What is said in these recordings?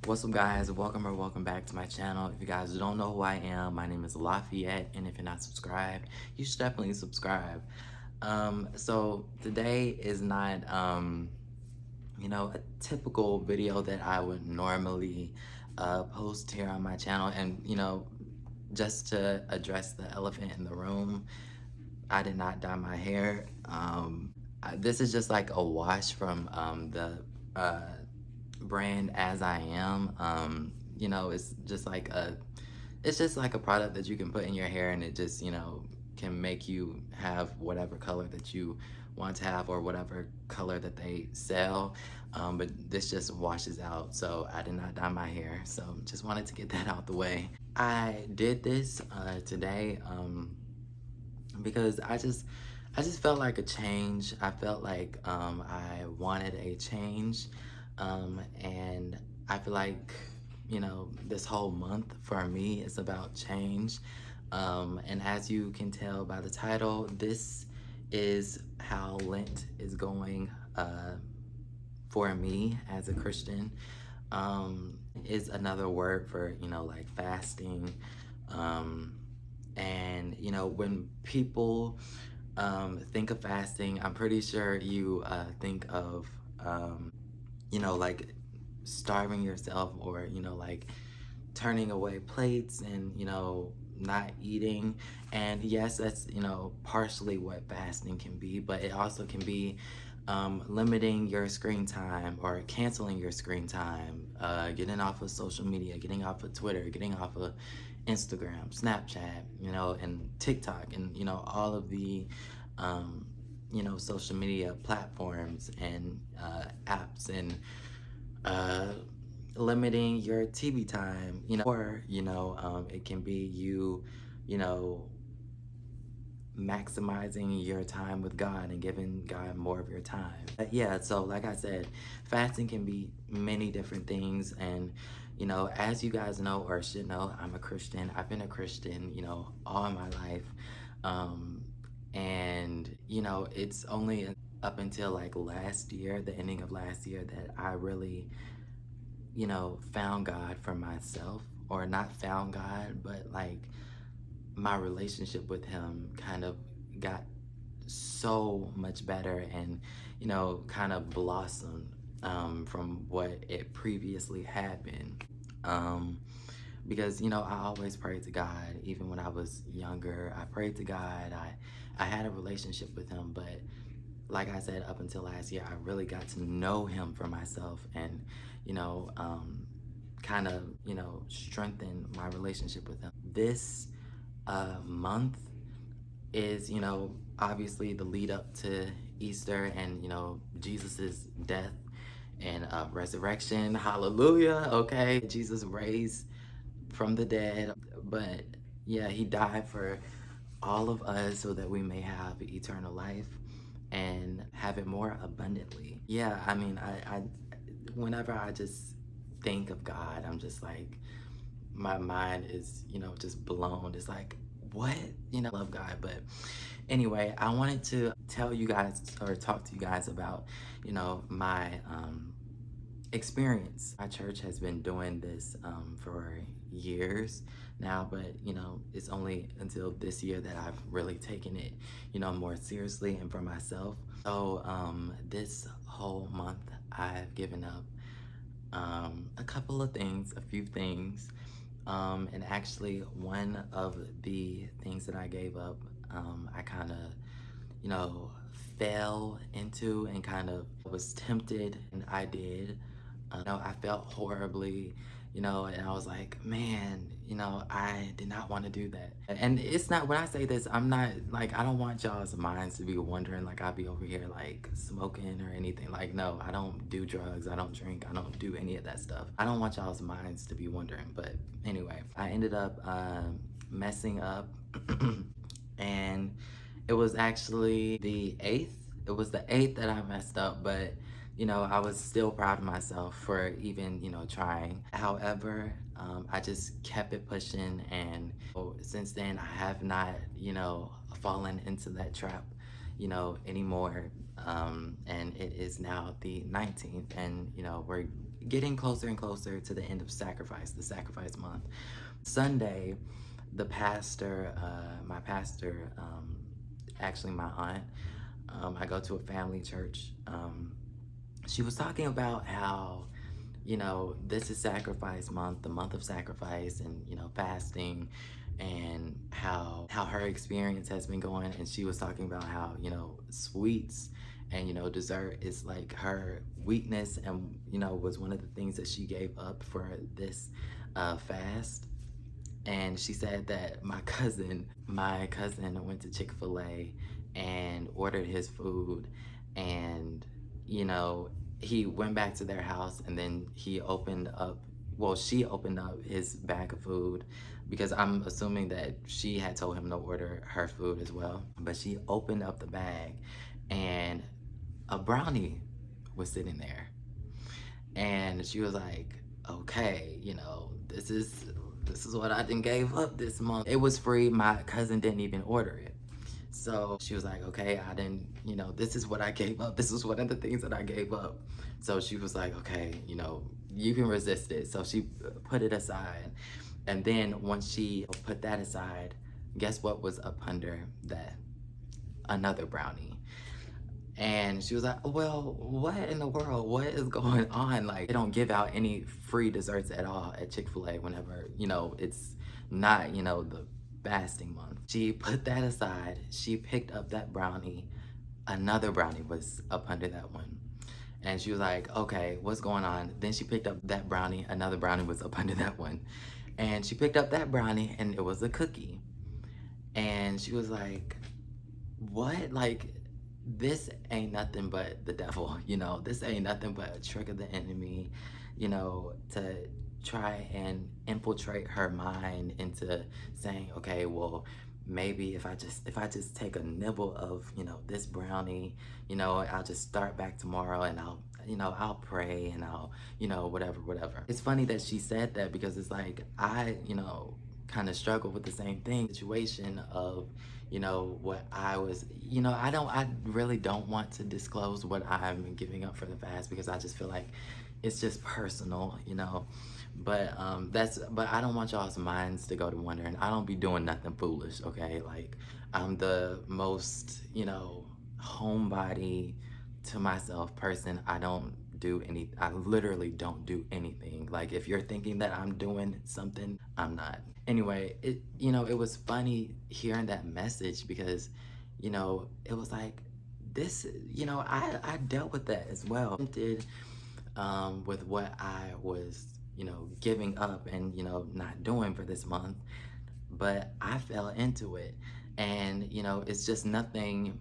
What's up, guys? Welcome back to my channel. If you guys don't know who I am, my name is Lafayette, and if you're not subscribed, you should definitely subscribe. So today is not a typical video that I would normally post here on my channel. And just to address the elephant in the room, I did not dye my hair. This is just like a wash from the brand As I Am. It's just like a product that you can put in your hair, and it just can make you have whatever color that you want to have, or whatever color that they sell. But this just washes out. So I did not dye my hair, so just wanted to get that out the way. I did this today because I just felt like a change. I felt like I wanted a change, and I feel like this whole month for me is about change. And as you can tell by the title, this is how Lent is going for me as a Christian. Is another word for like fasting. And when people think of fasting, I'm pretty sure you think of like starving yourself, or like turning away plates and not eating. And yes, that's partially what fasting can be, but it also can be limiting your screen time, or canceling your screen time, getting off of social media, getting off of Twitter, getting off of Instagram, Snapchat, and TikTok, and all of the social media platforms and apps, and limiting your TV time, or it can be you know, maximizing your time with God and giving God more of your time. Yeah, so like I said, fasting can be many different things. And as you guys know, or should know, I'm a Christian. I've been a Christian all my life. And it's only up until like last year, the ending of last year, that I really found God for myself. Or not found God, but like my relationship with him kind of got so much better, and kind of blossomed from what it previously had been. Because I always prayed to God. Even when I was younger, I prayed to God. I had a relationship with him, but like I said, up until last year, I really got to know him for myself, and kind of strengthen my relationship with him. This month is obviously the lead up to Easter, and Jesus's death and resurrection. Hallelujah. Okay, Jesus raised from the dead, but yeah, he died for all of us so that we may have eternal life and have it more abundantly. Yeah, I mean, I whenever I just think of God, I'm just like, my mind is just blown. It's like, what? Love God. But anyway, I wanted to tell you guys, or talk to you guys about my experience. My church has been doing this for years now, but it's only until this year that I've really taken it more seriously and for myself. So this whole month I've given up a couple of things, a few things. And actually, one of the things that I gave up, I kind of fell into, and kind of was tempted, and I did. I felt horribly, and I was like, man, I did not want to do that. And it's not, when I say this, I'm not like, I don't want y'all's minds to be wondering like I'll be over here like smoking or anything. Like, no, I don't do drugs, I don't drink, I don't do any of that stuff. I don't want y'all's minds to be wondering. But anyway, I ended up messing up and it was actually the 8th. It was the 8th that I messed up, but I was still proud of myself for even, trying. However, I just kept it pushing, and since then I have not, fallen into that trap, anymore. And it is now the 19th, and we're getting closer and closer to the end of sacrifice, the sacrifice month. Sunday, the pastor, my pastor, actually my aunt, I go to a family church. She was talking about how, this is sacrifice month, the month of sacrifice, and, fasting, and how her experience has been going. And she was talking about how, sweets and, dessert is like her weakness, and, was one of the things that she gave up for this fast. And she said that my cousin went to Chick-fil-A and ordered his food, and he went back to their house, and then she opened up his bag of food, because I'm assuming that she had told him to order her food as well. But she opened up the bag, and a brownie was sitting there. And she was like, okay, this is what I done gave up this month. It was free. My cousin didn't even order it. So she was like, okay, I didn't, this is what I gave up. This is one of the things that I gave up. So she was like, okay, you can resist it. So she put it aside. And then once she put that aside, guess what was up under that? Another brownie. And she was like, well, what in the world? What is going on? Like, they don't give out any free desserts at all at Chick-fil-A whenever, it's not, the fasting month. She put that aside. She picked up that brownie. Another brownie was up under that one. And she was like, okay, what's going on? Then she picked up that brownie. Another brownie was up under that one. And she picked up that brownie, and it was a cookie. And she was like, what? Like, this ain't nothing but the devil, this ain't nothing but a trick of the enemy, to try and infiltrate her mind into saying, okay, well, maybe if I just take a nibble of, this brownie, I'll just start back tomorrow, and I'll pray, and I'll, whatever. It's funny that she said that, because it's like, I, kind of struggle with the same situation of, what I was, I really don't want to disclose what I'm giving up for the fast, because I just feel like it's just personal, but but I don't want y'all's minds to go to wondering. I don't be doing nothing foolish, okay? Like, I'm the most, homebody to myself person. I literally don't do anything. Like, if you're thinking that I'm doing something, I'm not. Anyway, it was funny hearing that message, because, it was like, this, I dealt with that as well. Did with what I was, giving up and, not doing for this month, but I fell into it. And, it's just nothing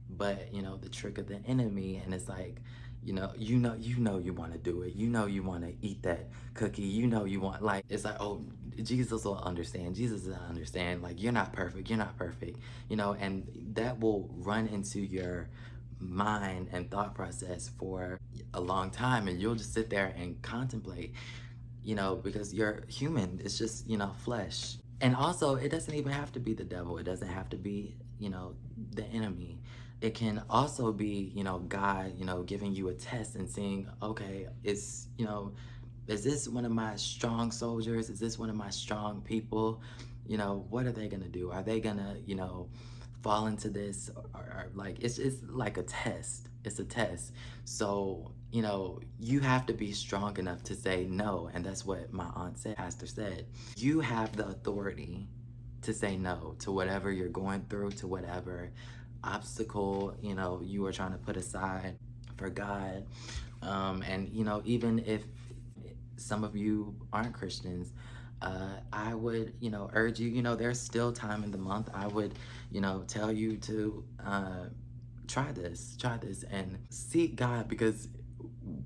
but, the trick of the enemy. And it's like, you want to do it. You want to eat that cookie. You want, like, it's like, oh, Jesus will understand. Jesus will understand. Like, you're not perfect. You're not perfect. And that will run into your mind and thought process for a long time. And you'll just sit there and contemplate, because you're human. It's just, flesh. And also, it doesn't even have to be the devil. It doesn't have to be, the enemy. It can also be, God, giving you a test and seeing, okay, is this one of my strong soldiers? Is this one of my strong people? What are they gonna do? Are they gonna, fall into this? Or like, it's like a test. It's a test. So, you have to be strong enough to say no. And that's what my aunt said, pastor said. You have the authority to say no to whatever you're going through, to whatever obstacle, you are trying to put aside for God. And, even if some of you aren't Christians, I would, urge you, there's still time in the month. I would, tell you to try this and seek God, because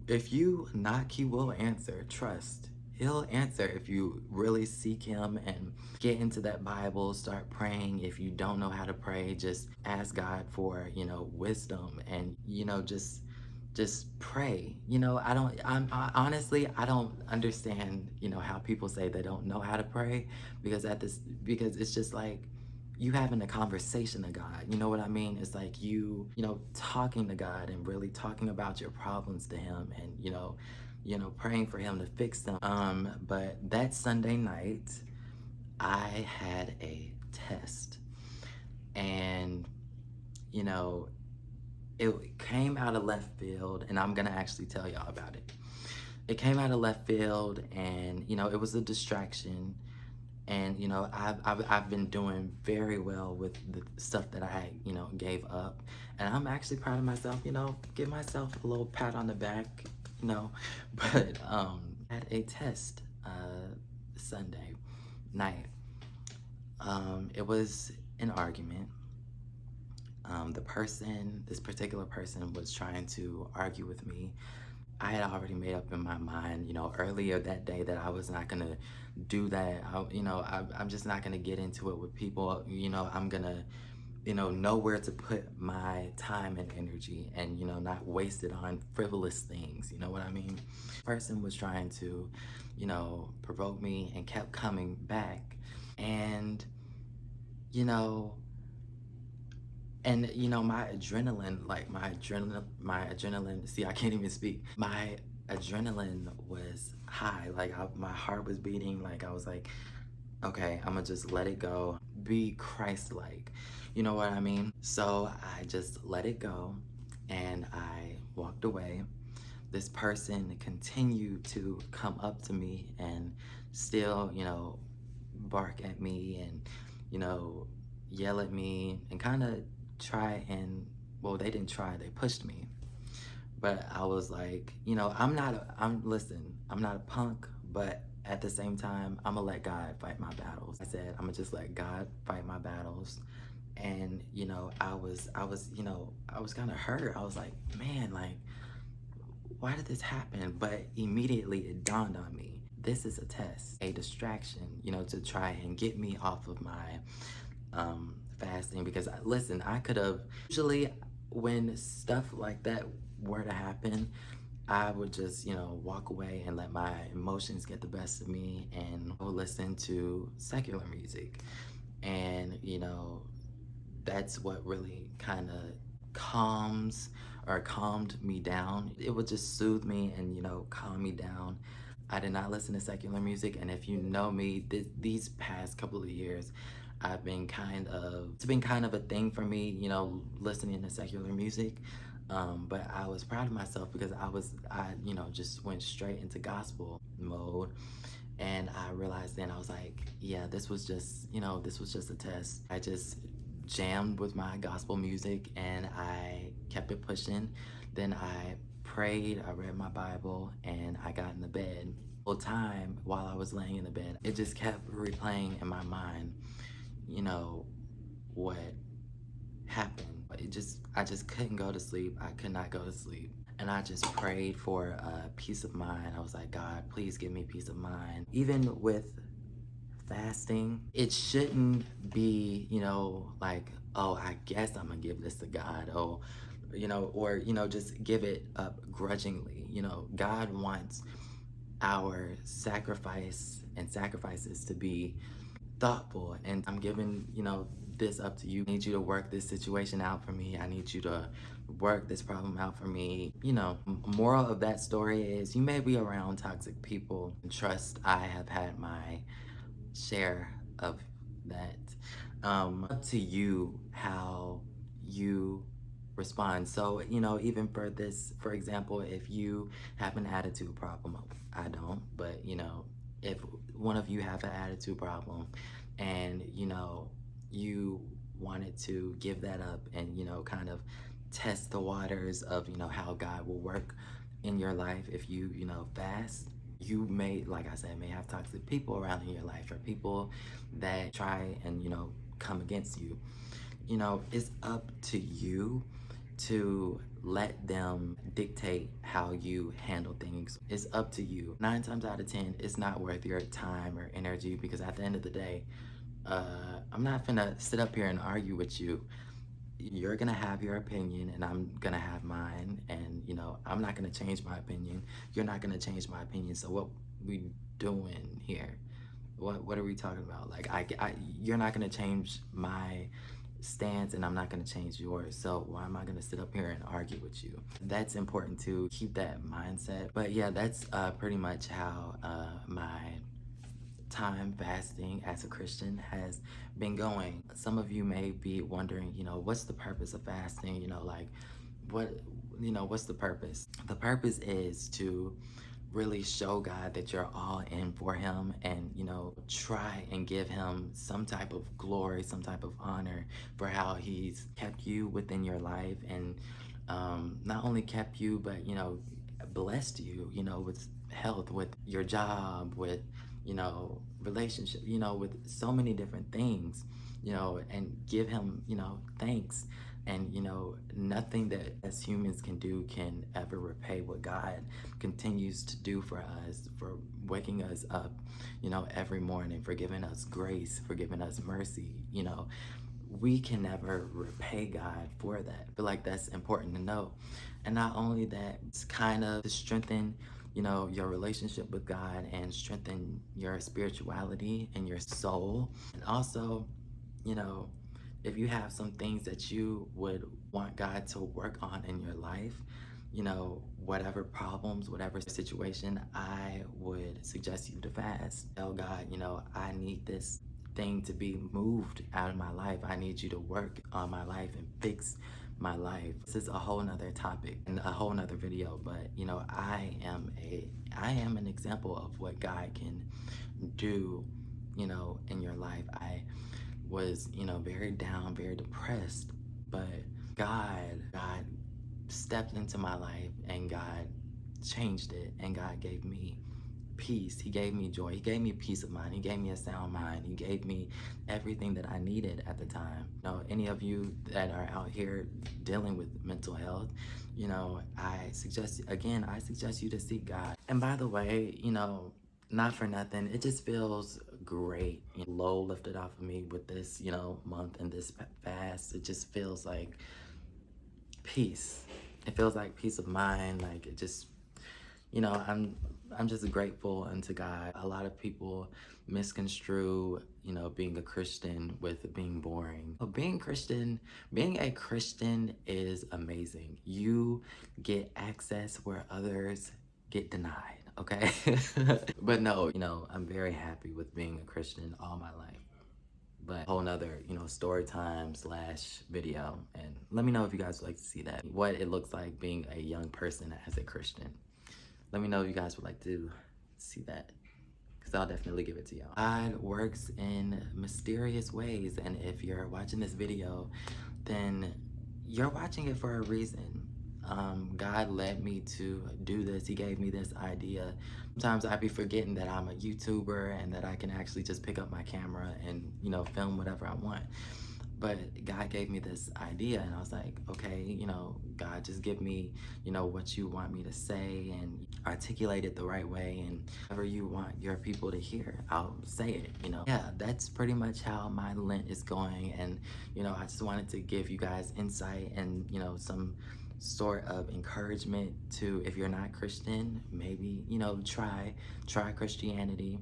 if you knock, he will answer. Trust. He'll answer if you really seek him and get into that Bible, start praying. If you don't know how to pray, just ask God for, wisdom, and, just pray. Honestly, I don't understand, how people say they don't know how to pray, because it's just like, you having a conversation to God. You know what I mean? It's like you talking to God and really talking about your problems to him, and, praying for him to fix them. But that Sunday night, I had a test, and you know, it came out of left field, and I'm gonna actually tell y'all about it. It came out of left field, and it was a distraction. And I've been doing very well with the stuff that I gave up, and I'm actually proud of myself. Give myself a little pat on the back. you know but had a test Sunday night. It was an argument. This particular person was trying to argue with me. I had already made up in my mind, earlier that day, that I was not gonna do that. I'm just not gonna get into it with people. I'm gonna, know where to put my time and energy, and not waste it on frivolous things. You know what I mean? Person was trying to, provoke me, and kept coming back, and you know my adrenaline, my adrenaline, see, I can't even speak. My adrenaline was high. Like, my heart was beating. Like, I was like, okay, I'm gonna just let it go, be Christ-like. You know what I mean? So I just let it go, and I walked away. This person continued to come up to me and still, bark at me, and yell at me, and kind of try and, well, they didn't try, they pushed me. But I was like, listen, I'm not a punk, but at the same time, I'm gonna let God fight my battles. I said, I'm gonna just let God fight my battles. And I was kind of hurt. I was like, man, like, why did this happen? But immediately it dawned on me, this is a test, a distraction, to try and get me off of my fasting. Because listen, I could have, usually when stuff like that were to happen, I would just walk away and let my emotions get the best of me, and I would listen to secular music. And that's what really kind of calmed me down. It would just soothe me and calm me down. I did not listen to secular music, and if you know me, these past couple of years, it's been kind of a thing for me, listening to secular music. But I was proud of myself, because I just went straight into gospel mode. And I realized then, I was like, yeah, this was just a test. I just jammed with my gospel music, and I kept it pushing. Then I prayed, I read my Bible, and I got in the bed. The whole time while I was laying in the bed, it just kept replaying in my mind, what happened. I just couldn't go to sleep. I could not go to sleep. And I just prayed for peace of mind. I was like, God, please give me peace of mind. Even with fasting, it shouldn't be, like, oh, I guess I'm gonna give this to God. Oh, or, just give it up grudgingly. God wants our sacrifices to be thoughtful. And I'm giving, this up to you. I need you to work this situation out for me. I need you to work this problem out for me. Moral of that story is, you may be around toxic people. Trust, I have had my share of that. Up to you how you respond. So, even for this, for example, if you have an attitude problem, I don't, but if one of you have an attitude problem, and you wanted to give that up, and kind of test the waters of how God will work in your life if you fast. You may, like I said, may have toxic people around in your life, or people that try and come against you. It's up to you to let them dictate how you handle things. It's up to you. 9 times out of 10, it's not worth your time or energy, because at the end of the day, I'm not gonna sit up here and argue with you. You're gonna have your opinion, and I'm gonna have mine, and I'm not gonna change my opinion. You're not gonna change my opinion. So what we doing here? What are we talking about? Like, you're not gonna change my stance and I'm not going to change yours. So why am I going to sit up here and argue with you? That's important to keep that mindset. But yeah, that's pretty much how my time fasting as a Christian has been going. Some of you may be wondering, what's the purpose of fasting? Like what, what's the purpose? The purpose is to really show God that you're all in for him and, try and give him some type of glory, some type of honor for how he's kept you within your life and not only kept you, but, blessed you, with health, with your job, with, relationship, with so many different things, and give him, thanks. And nothing that as humans can do can ever repay what God continues to do for us, for waking us up, every morning, for giving us grace, for giving us mercy. We can never repay God for that. I feel like that's important to know. And not only that, it's kind of to strengthen, your relationship with God and strengthen your spirituality and your soul. And also, you know, if you have some things that you would want God to work on in your life, whatever problems, whatever situation, I would suggest you to fast. Tell God, I need this thing to be moved out of my life. I need you to work on my life and fix my life. This is a whole nother topic and a whole nother video, but I am an example of what God can do, in your life. I was, very down, very depressed, but God stepped into my life and God changed it and God gave me peace. He gave me joy. He gave me peace of mind. He gave me a sound mind. He gave me everything that I needed at the time. Any of you that are out here dealing with mental health, I suggest you to seek God. And by the way, not for nothing, it just feels great. Load lifted off of me with this, month and this fast. It just feels like peace. It feels like peace of mind. Like it just, I'm just grateful unto God. A lot of people misconstrue, being a Christian with being boring. But being a Christian is amazing. You get access where others get denied, okay? But no, I'm very happy with being a Christian all my life. But whole nother, story time / video. And let me know if you guys would like to see that. What it looks like being a young person as a Christian. Let me know if you guys would like to see that, because I'll definitely give it to y'all. God works in mysterious ways, and if you're watching this video, then you're watching it for a reason. God led me to do this. He gave me this idea. Sometimes I be forgetting that I'm a YouTuber and that I can actually just pick up my camera and, film whatever I want. But God gave me this idea and I was like, okay, God, just give me, what you want me to say and articulate it the right way, and whatever you want your people to hear, I'll say it, Yeah, that's pretty much how my Lent is going. And, I just wanted to give you guys insight and, some sort of encouragement to, if you're not Christian, maybe, try Christianity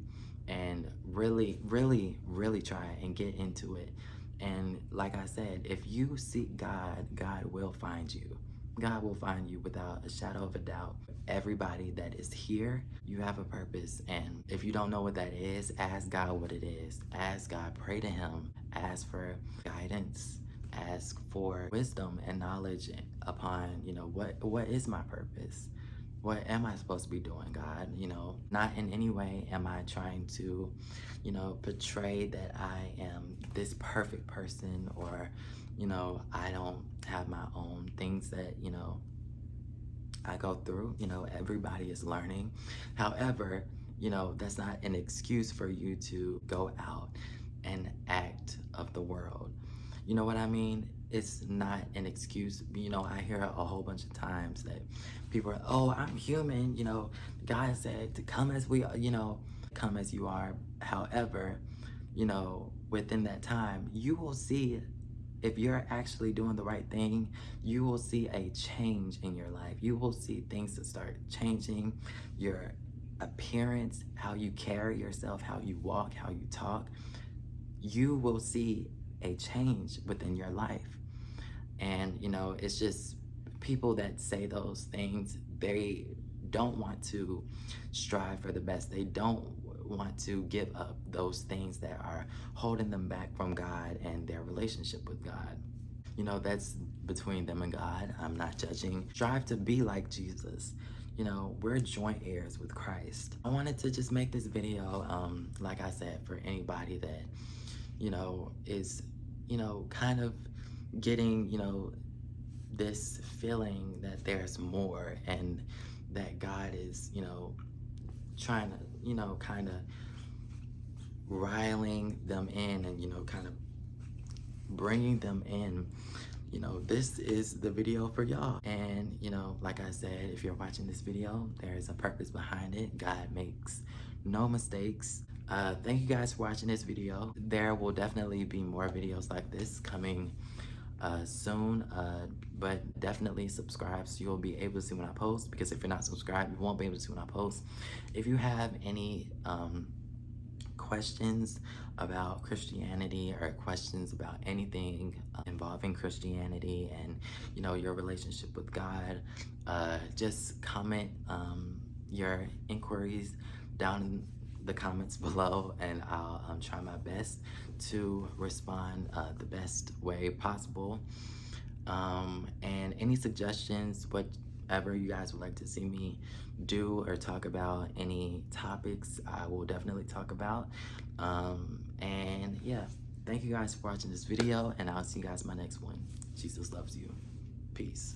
and really, really, really try and get into it. And like I said, if you seek God, God will find you. God will find you without a shadow of a doubt. Everybody that is here, you have a purpose. And if you don't know what that is, ask God what it is. Ask God, pray to him, ask for guidance, ask for wisdom and knowledge upon, what is my purpose? What am I supposed to be doing, God? Not in any way am I trying to, portray that I am this perfect person, or, I don't have my own things that, I go through. Everybody is learning. However, that's not an excuse for you to go out and act of the world. You know what I mean? It's not an excuse. I hear a whole bunch of times that people are, oh, I'm human. God said to come as we are, come as you are. However, within that time, you will see, if you're actually doing the right thing, you will see a change in your life. You will see things that start changing, your appearance, how you carry yourself, how you walk, how you talk. You will see a change within your life. And, you know, it's just people that say those things, they don't want to strive for the best. They don't want to give up those things that are holding them back from God and their relationship with God. You know, that's between them and God. I'm not judging. Strive to be like Jesus. You know, we're joint heirs with Christ. I wanted to just make this video, like I said, for anybody that, you know, is, you know, kind of getting, you know, this feeling that there's more and that God is, you know, trying to, you know, kind of riling them in and, you know, kind of bringing them in. You know, this is the video for y'all. And, you know, like I said, if you're watching this video, there is a purpose behind it. God makes no mistakes. Thank you guys for watching this video. There will definitely be more videos like this coming soon, but definitely subscribe so you'll be able to see when I post, because if you're not subscribed, you won't be able to see when I post. If you have any questions about Christianity or questions about anything involving Christianity and, you know, your relationship with God, just comment your inquiries down in the comments below, and I'll try my best to respond the best way possible. And any suggestions, whatever you guys would like to see me do or talk about, any topics, I will definitely talk about. And yeah, thank you guys for watching this video, and I'll see you guys in my next one. Jesus loves you. Peace.